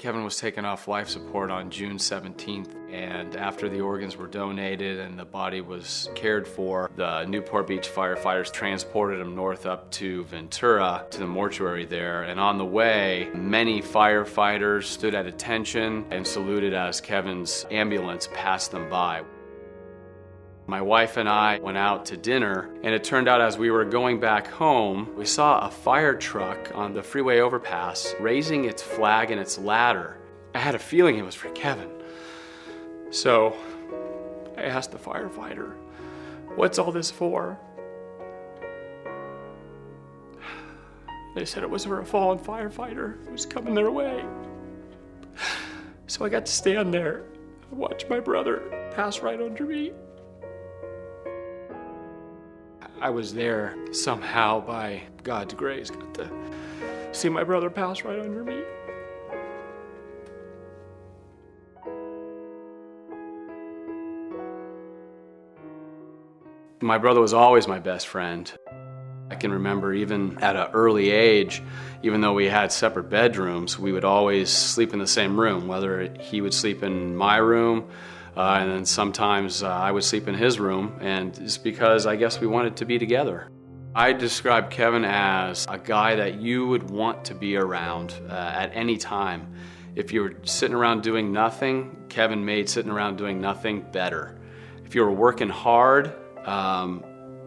Kevin was taken off life support on June 17th, and after the organs were donated and the body was cared for, the Newport Beach firefighters transported him north up to Ventura to the mortuary there, and on the way, many firefighters stood at attention and saluted as Kevin's ambulance passed them by. My wife and I went out to dinner, and it turned out as we were going back home, we saw a fire truck on the freeway overpass raising its flag and its ladder. I had a feeling it was for Kevin. So I asked the firefighter, "What's all this for?" They said it was for a fallen firefighter who was coming their way. So I got to stand there and watch my brother pass right under me. I was there somehow, by God's grace, got to see my brother pass right under me. My brother was always my best friend. I can remember even at an early age, even though we had separate bedrooms, we would always sleep in the same room, whether he would sleep in my room, and then sometimes I would sleep in his room, and it's because I guess we wanted to be together. I describe Kevin as a guy that you would want to be around at any time. If you were sitting around doing nothing, Kevin made sitting around doing nothing better. If you were working hard,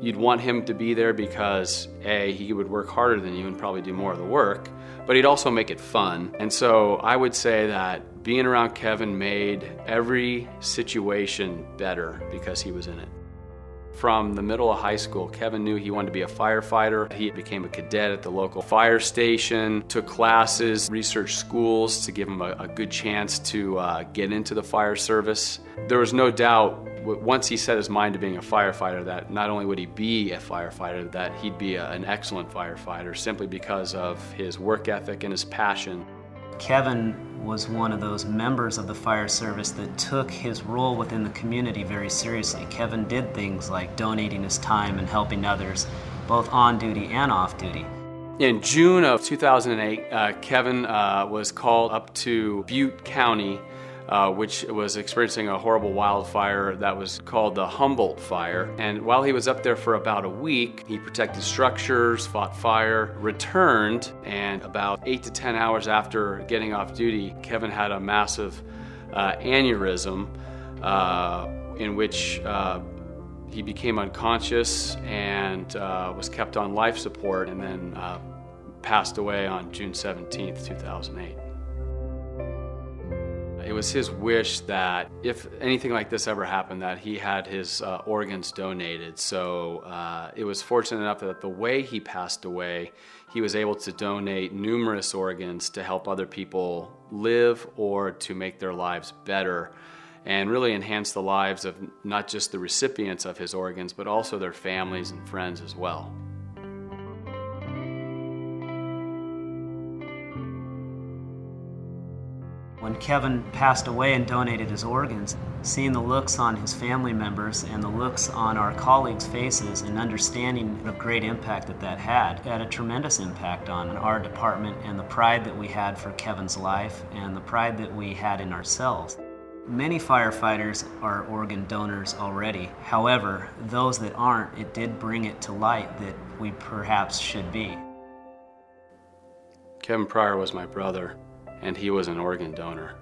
you'd want him to be there because A, he would work harder than you and probably do more of the work, but he'd also make it fun. And so I would say that being around Kevin made every situation better because he was in it. From the middle of high school, Kevin knew he wanted to be a firefighter. He became a cadet at the local fire station, took classes, researched schools to give him a good chance to get into the fire service. There was no doubt, once he set his mind to being a firefighter, that not only would he be a firefighter, that he'd be an excellent firefighter simply because of his work ethic and his passion. Kevin was one of those members of the fire service that took his role within the community very seriously. Kevin did things like donating his time and helping others, both on duty and off duty. In June of 2008, Kevin was called up to Butte County, which was experiencing a horrible wildfire that was called the Humboldt Fire. And while he was up there for about a week, he protected structures, fought fire, returned, and about 8 to 10 hours after getting off duty, Kevin had a massive aneurysm in which he became unconscious and was kept on life support, and then passed away on June 17th, 2008. It was his wish that if anything like this ever happened, that he had his organs donated. So it was fortunate enough that the way he passed away, he was able to donate numerous organs to help other people live or to make their lives better, and really enhance the lives of not just the recipients of his organs, but also their families and friends as well. When Kevin passed away and donated his organs, seeing the looks on his family members and the looks on our colleagues' faces and understanding the great impact that had a tremendous impact on our department and the pride that we had for Kevin's life and the pride that we had in ourselves. Many firefighters are organ donors already. However, those that aren't, it did bring it to light that we perhaps should be. Kevin Pryor was my brother, and he was an organ donor.